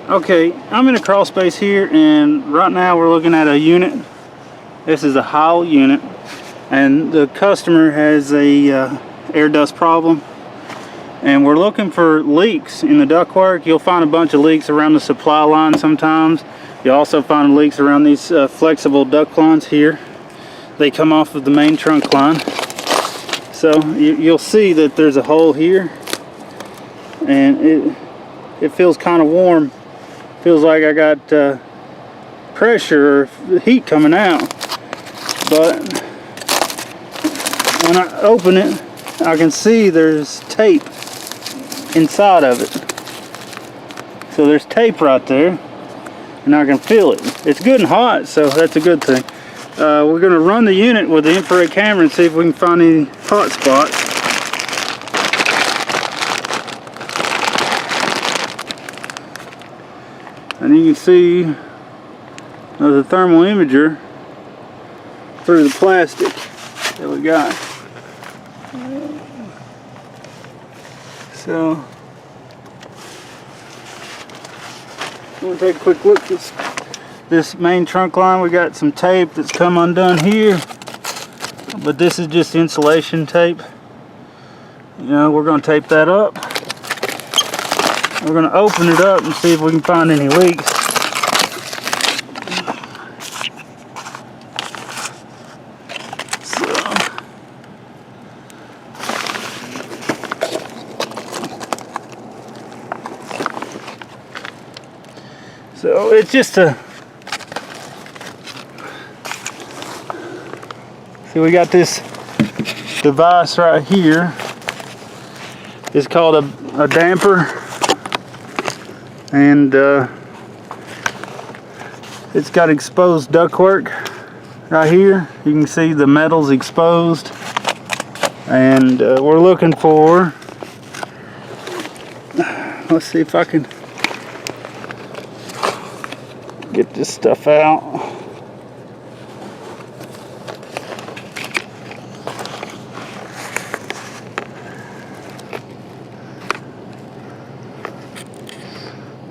Okay, I'm in a crawl space here, and right now we're looking at a unit. This is a Heil unit, and the customer has a air dust problem, and we're looking for leaks in the ductwork. You'll find a bunch of leaks around the supply line sometimes. You'll also find leaks around these flexible duct lines here. They come off of the main trunk line. So you'll see that there's a hole here, and it feels kind of warm. Feels like I got pressure or heat coming out. But when I open it, I can see there's tape inside of it. So there's tape right there, and I can feel it. It's good and hot, so that's a good thing. We're going to run the unit with the infrared camera and see if we can find any hot spots. And you can see the thermal imager through the plastic that we got. So I'm going to take a quick look at this main trunk line. We got some tape that's come undone here, but this is just insulation tape. You know, we're going to tape that up. We're going to open it up and see if we can find any leaks. So it's just a, see, we got this device right here. It's called a damper, and it's got exposed ductwork right here. You can see the metal's exposed, and we're looking for, let's see if I can get this stuff out.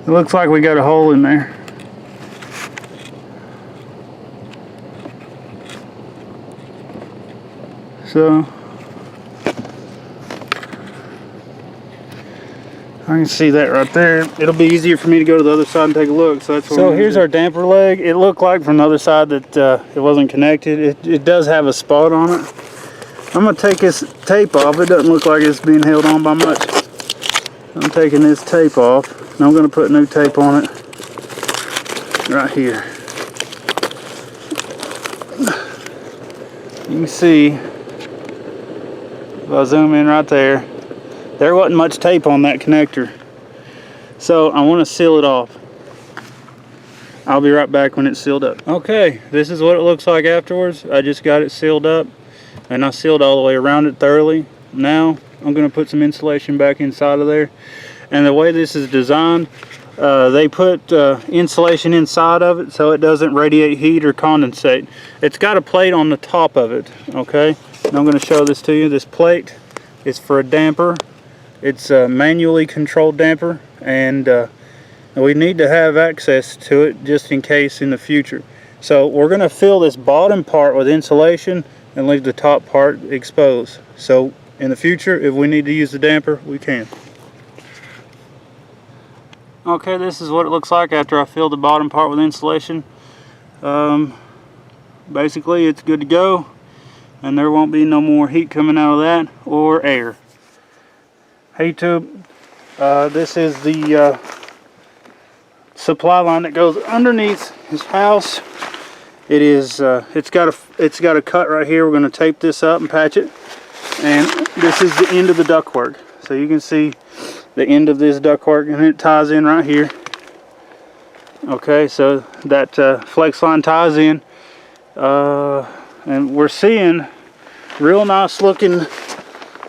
It looks like we got a hole in there. So I can see that right there. It'll be easier for me to go to the other side and take a look. So that's what. So here's our damper leg. It looked like from the other side that it wasn't connected. It does have a spot on it. I'm gonna take this tape off. It doesn't look like it's being held on by much. I'm taking this tape off, and I'm gonna put new tape on it right here. You can see, if I zoom in right there, there wasn't much tape on that connector. So I want to seal it off. I'll be right back when it's sealed up. Okay, this is what it looks like afterwards. I just got it sealed up, and I sealed all the way around it thoroughly. Now I'm going to put some insulation back inside of there. And the way this is designed, they put insulation inside of it so it doesn't radiate heat or condensate. It's got a plate on the top of it, okay? And I'm going to show this to you. This plate is for a damper. It's a manually controlled damper, and we need to have access to it just in case in the future. So we're going to fill this bottom part with insulation and leave the top part exposed. So in the future, if we need to use the damper, we can. Okay, this is what it looks like after I filled the bottom part with insulation. Basically, it's good to go, and there won't be no more heat coming out of that or air. Hey YouTube, this is the supply line that goes underneath his house. It is it's got a cut right here. We're going to tape this up and patch it, and this is the end of the ductwork. So you can see the end of this ductwork, and it ties in right here. Okay, so that flex line ties in, and we're seeing real nice looking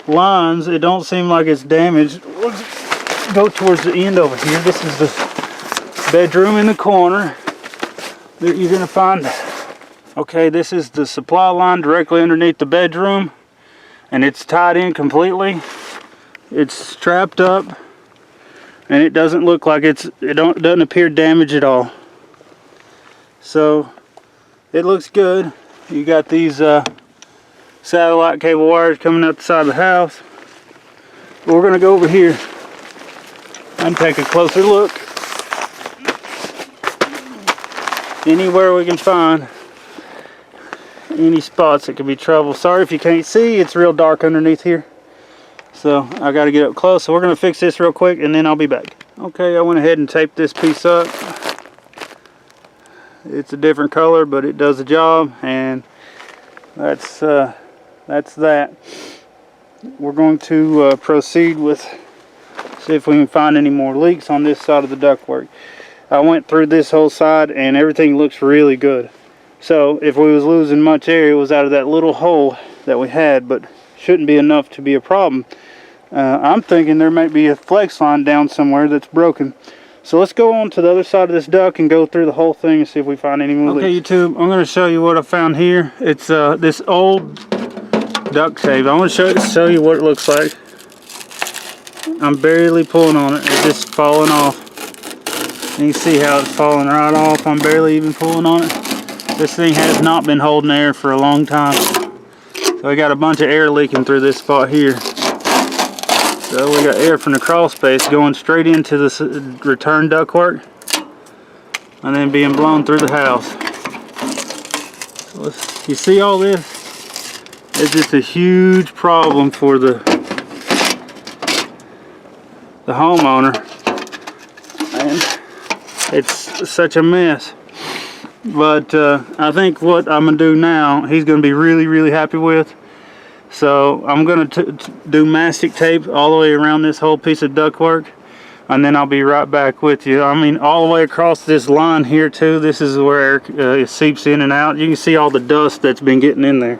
lines. It don't seem like it's damaged. Let's go towards the end over here. This is the bedroom in the corner that you're gonna find. Okay, this is the supply line directly underneath the bedroom, and it's tied in completely. It's strapped up and it doesn't look like it doesn't appear damaged at all. So it looks good. You got these satellite cable wires coming out the side of the house. We're gonna go over here and take a closer look. Anywhere we can find any spots that could be trouble. Sorry if you can't see, it's real dark underneath here. So I gotta get up close. So we're gonna fix this real quick and then I'll be back. Okay, I went ahead and taped this piece up. It's a different color, but it does the job, and that's that. We're going to proceed with, see if we can find any more leaks on this side of the ductwork. I went through this whole side and everything looks really good. So if we was losing much air, it was out of that little hole that we had, but shouldn't be enough to be a problem. I'm thinking there might be a flex line down somewhere that's broken. So let's go on to the other side of this duct and go through the whole thing and see if we find any more leaks. Okay, YouTube, I'm going to show you what I found here. It's this old duct tape. I want to show you what it looks like. I'm barely pulling on it. It's just falling off. And you can see how it's falling right off. I'm barely even pulling on it. This thing has not been holding air for a long time. So we got a bunch of air leaking through this spot here. So we got air from the crawl space going straight into the return ductwork and then being blown through the house. So you see all this? It's just a huge problem for the homeowner, and it's such a mess. But I think what I'm gonna do now, he's gonna be really happy with. So I'm going to do mastic tape all the way around this whole piece of ductwork, and then I'll be right back with you. I mean, all the way across this line here too. This is where it seeps in and out. You can see all the dust that's been getting in there.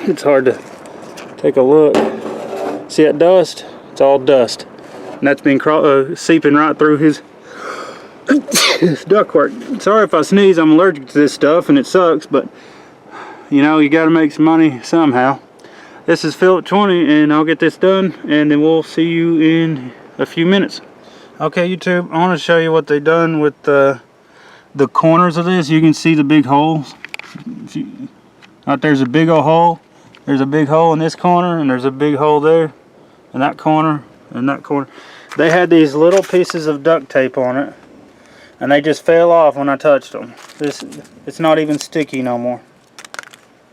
It's hard to take a look. See that dust? It's all dust, and that's been seeping right through his ductwork. Sorry if I sneeze. I'm allergic to this stuff, and it sucks, but you know, you got to make some money somehow. This is Philip 20, and I'll get this done, and then we'll see you in a few minutes. Okay, YouTube, I want to show you what they've done with the corners of this. You can see the big holes. Out there's a big old hole. There's a big hole in this corner, and there's a big hole there, and that corner, and that corner. They had these little pieces of duct tape on it, and they just fell off when I touched them. It's not even sticky no more.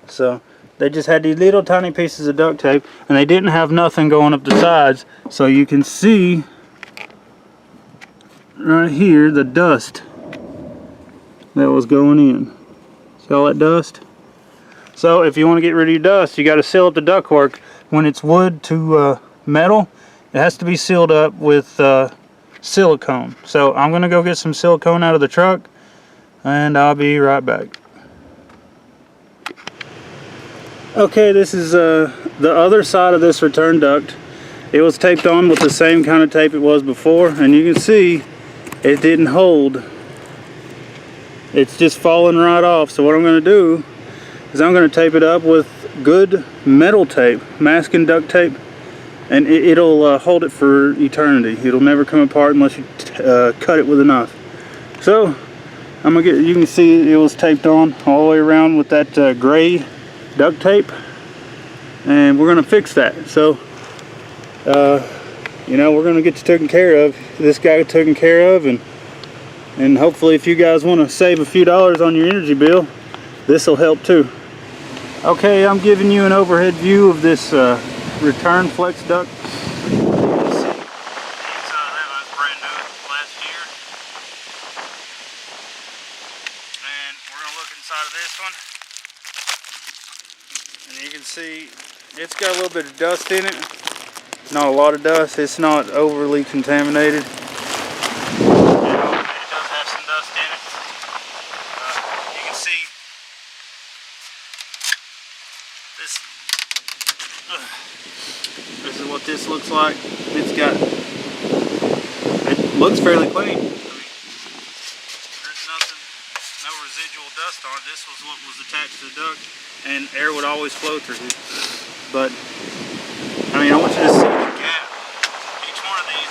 So they just had these little tiny pieces of duct tape, and they didn't have nothing going up the sides. So you can see right here the dust that was going in. See all that dust? So if you want to get rid of your dust, you got to seal up the ductwork. When it's wood to metal, it has to be sealed up with silicone. So I'm going to go get some silicone out of the truck, and I'll be right back. Okay, this is the other side of this return duct. It was taped on with the same kind of tape it was before, and you can see it didn't hold. It's just falling right off. So what I'm going to do is I'm going to tape it up with good metal tape, masking duct tape, and it'll hold it for eternity. It'll never come apart unless you cut it with a knife. So I'm gonna you can see it was taped on all the way around with that gray duct tape, and we're going to fix that. So you know, we're going to get you taken care of, this guy taken care of, and hopefully if you guys want to save a few dollars on your energy bill, this will help too. Okay, I'm giving you an overhead view of this return flex duct. That was brand new last year, and we're going to look inside of this one. And you can see it's got a little bit of dust in it. Not a lot of dust. It's not overly contaminated. You know, it does have some dust in it. You can see this. This is what this looks like. It looks fairly clean. I mean, there's nothing, no residual dust on it. This was what was attached to the duct, and air would always flow through it. But I mean, I want you to see the gap. Each one of these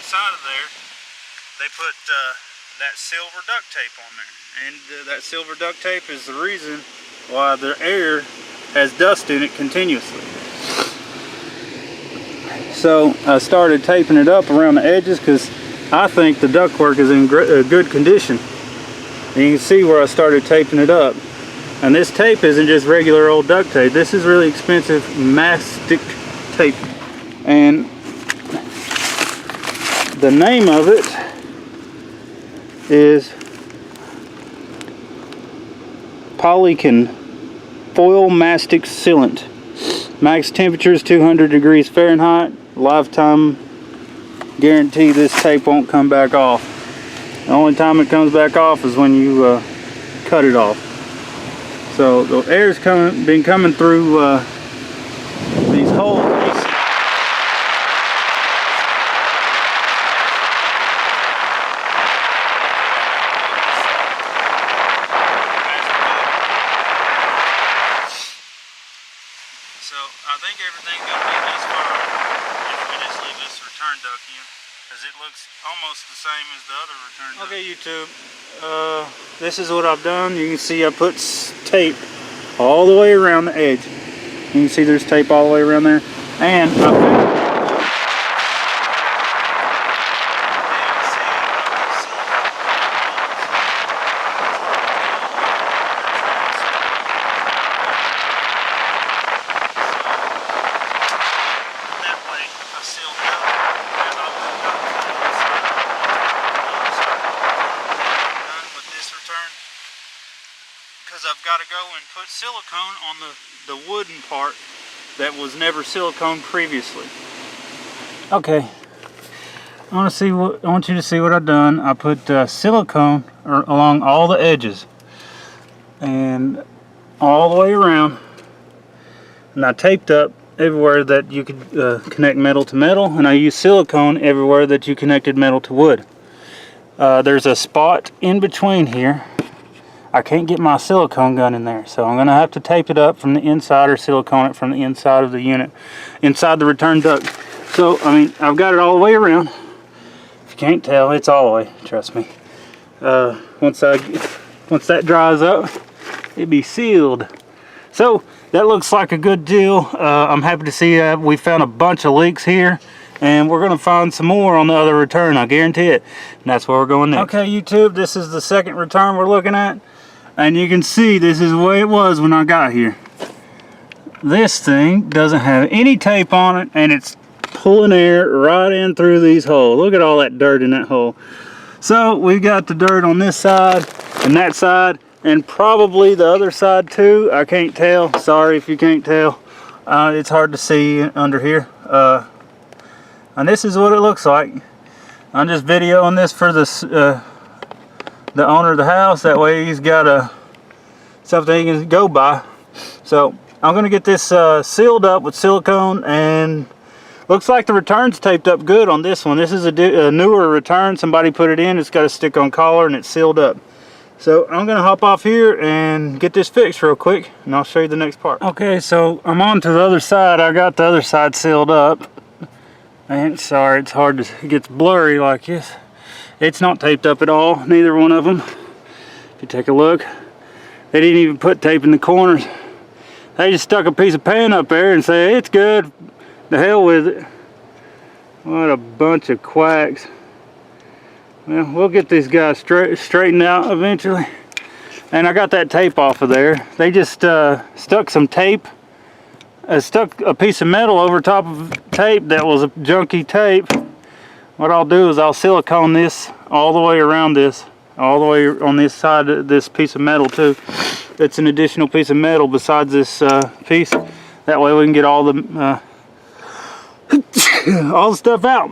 inside of there, they put that silver duct tape on there. And that silver duct tape is the reason why the air has dust in it continuously. So I started taping it up around the edges because I think the ductwork is in good condition. And you can see where I started taping it up. And this tape isn't just regular old duct tape. This is really expensive mastic tape. And the name of it is Polycon Foil Mastic Sealant. Max temperature is 200 degrees Fahrenheit. Lifetime guarantee this tape won't come back off. The only time it comes back off is when you cut it off. So the air's been coming through these holes. So I think everything's going to be this far if we just leave this return duct in, because it looks almost the same as the other return duct. Okay, YouTube, this is what I've done. You can see I put tape all the way around the edge. You can see there's tape all the way around there. And because I've got to go and put silicone on the wooden part that was never silicone previously. Okay, I want you to see what I've done. I put silicone along all the edges and all the way around, and I taped up everywhere that you could connect metal to metal, and I used silicone everywhere that you connected metal to wood. There's a spot in between here. I can't get my silicone gun in there, so I'm going to have to tape it up from the inside or silicone it from the inside of the unit, inside the return duct. So, I mean, I've got it all the way around. If you can't tell, it's all the way, trust me. Once that dries up, it'll be sealed. So, that looks like a good deal. I'm happy to see we found a bunch of leaks here, and we're going to find some more on the other return, I guarantee it. And that's where we're going next. Okay, YouTube, this is the second return we're looking at. And you can see this is the way it was when I got here. This thing doesn't have any tape on it, and it's pulling air right in through these holes. Look at all that dirt in that hole. So we've got the dirt on this side and that side, and probably the other side too. I can't tell. Sorry if you can't tell. It's hard to see under here. And this is what it looks like. I'm just videoing this for the owner of the house. That way he's got something he can go by. So I'm going to get this sealed up with silicone, and looks like the return's taped up good on this one. This is a newer return. Somebody put it in. It's got a stick-on collar and it's sealed up. So I'm going to hop off here and get this fixed real quick, and I'll show you the next part. Okay, so I'm on to the other side. I got the other side sealed up. And sorry, it's hard to, it gets blurry like this. It's not taped up at all, neither one of them. If you take a look, they didn't even put tape in the corners. They just stuck a piece of pan up there and say, it's good, the hell with it. What a bunch of quacks. Well, we'll get these guys straightened out eventually. And I got that tape off of there. They just stuck some tape, stuck a piece of metal over top of tape that was a junky tape. What I'll do is I'll silicone this all the way around this, all the way on this side of this piece of metal too. It's an additional piece of metal besides this piece. That way we can get all the stuff out.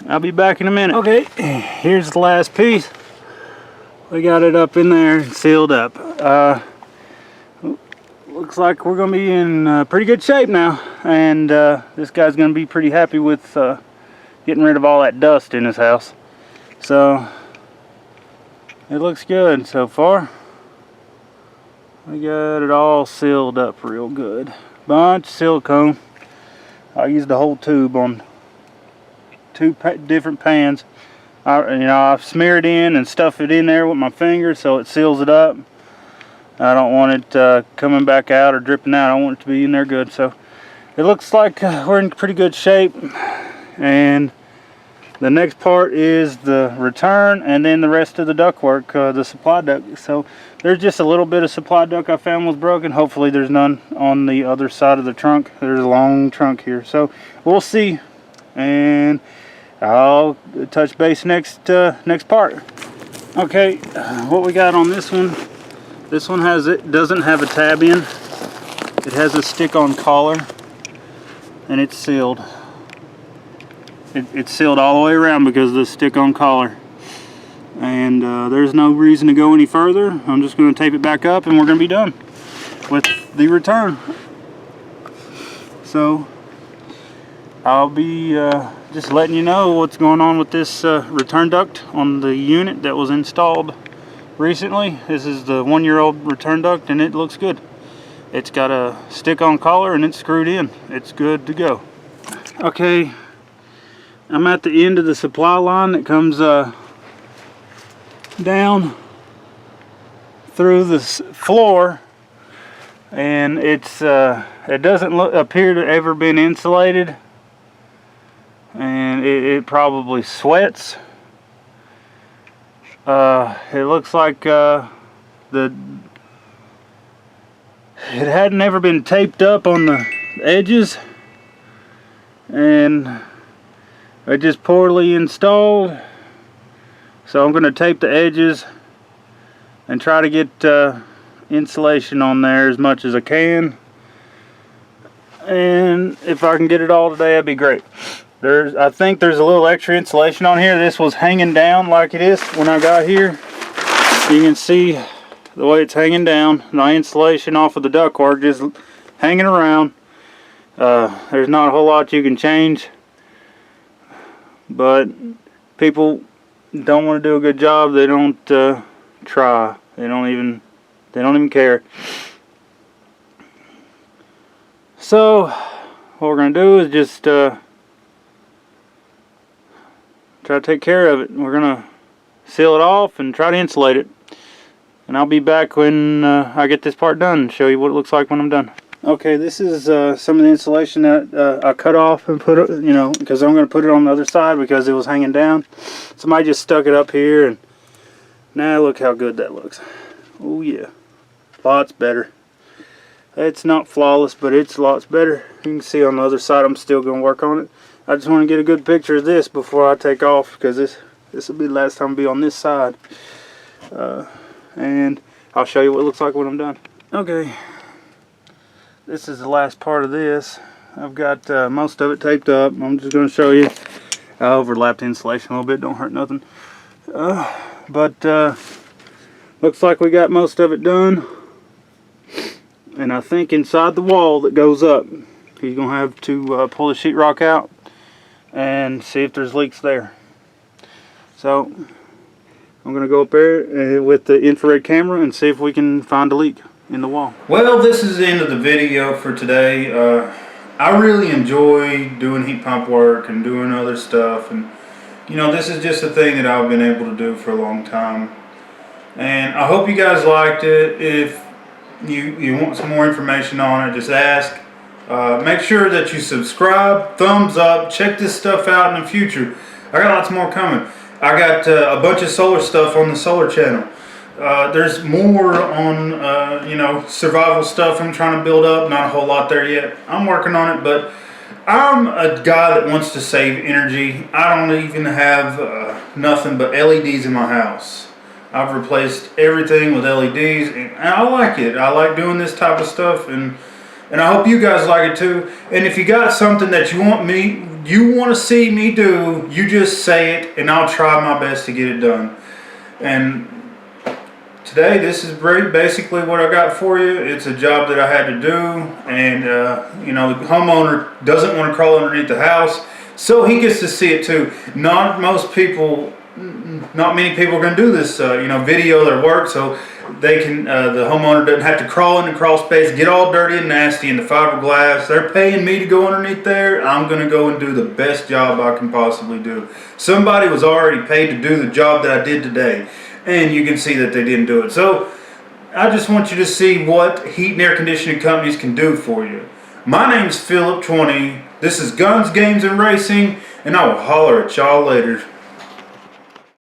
I'll be back in a minute. Okay, here's the last piece. We got it up in there and sealed up. Looks like we're going to be in pretty good shape now, and this guy's going to be pretty happy with getting rid of all that dust in his house. So it looks good so far. We got it all sealed up real good. Bunch of silicone. I used the whole tube on different pans. I smear it in and stuff it in there with my finger so it seals it up. I don't want it coming back out or dripping out. I want it to be in there good. So it looks like we're in pretty good shape. And the next part is the return, and then the rest of the ductwork, the supply duct. So there's just a little bit of supply duct I found was broken. Hopefully there's none on the other side of the trunk. There's a long trunk here. So we'll see. And I'll touch base next part. Okay, what we got on this one? This one doesn't have a tab in. It has a stick-on collar, and it's sealed. It's sealed all the way around because of the stick-on collar. And there's no reason to go any further. I'm just going to tape it back up, and we're going to be done with the return. So I'll be just letting you know what's going on with this return duct on the unit that was installed recently. This is the 1-year-old return duct, and it looks good. It's got a stick-on collar and it's screwed in. It's good to go. Okay, I'm at the end of the supply line that comes down through the floor, and it doesn't appear to ever been insulated. And it probably sweats. It looks like it hadn't ever been taped up on the edges, and it just poorly installed. So I'm going to tape the edges and try to get insulation on there as much as I can. And if I can get it all today, that'd be great. I think there's a little extra insulation on here. This was hanging down like it is when I got here. You can see the way it's hanging down. The insulation off of the ductwork just hanging around. There's not a whole lot you can change, but people don't want to do a good job. They don't try. They don't even care. So what we're gonna do is just try to take care of it. We're gonna seal it off and try to insulate it, and I'll be back when I get this part done and show you what it looks like when I'm done. Okay, this is some of the insulation that I cut off and put, because I'm going to put it on the other side because it was hanging down. Somebody just stuck it up here, and now look how good that looks. Oh yeah, lots better. It's not flawless, but it's lots better. You can see on the other side I'm still going to work on it. I just want to get a good picture of this before I take off, because this will be the last time I'll be on this side. And I'll show you what it looks like when I'm done. Okay, this is the last part of this. I've got most of it taped up. I'm just going to show you. I overlapped the insulation a little bit, don't hurt nothing. But looks like we got most of it done. And I think inside the wall that goes up, he's going to have to pull the sheetrock out and see if there's leaks there. So I'm going to go up there with the infrared camera and see if we can find a leak in the wall. Well, this is the end of the video for today. I really enjoy doing heat pump work and doing other stuff, and this is just a thing that I've been able to do for a long time, and I hope you guys liked it. If you want some more information on it, just ask. Make sure that you subscribe, thumbs up, check this stuff out in the future. I got lots more coming. I got a bunch of solar stuff on the solar channel. There's more on survival stuff I'm trying to build up. Not a whole lot there yet. I'm working on it, but I'm a guy that wants to save energy. I don't even have nothing but LEDs in my house. I've replaced everything with LEDs, and I like it. I like doing this type of stuff, and I hope you guys like it too. And if you got something that you want to see me do, you just say it, and I'll try my best to get it done. And today, this is basically what I got for you. It's a job that I had to do, and the homeowner doesn't want to crawl underneath the house, so he gets to see it too. Not many people are going to do this, video their work, so they can, the homeowner doesn't have to crawl in the crawl space, get all dirty and nasty in the fiberglass. They're paying me to go underneath there. I'm going to go and do the best job I can possibly do. Somebody was already paid to do the job that I did today, and you can see that they didn't do it. So I just want you to see what heat and air conditioning companies can do for you. My name's Philip 20. This is Guns, Games, and Racing, and I will holler at y'all later.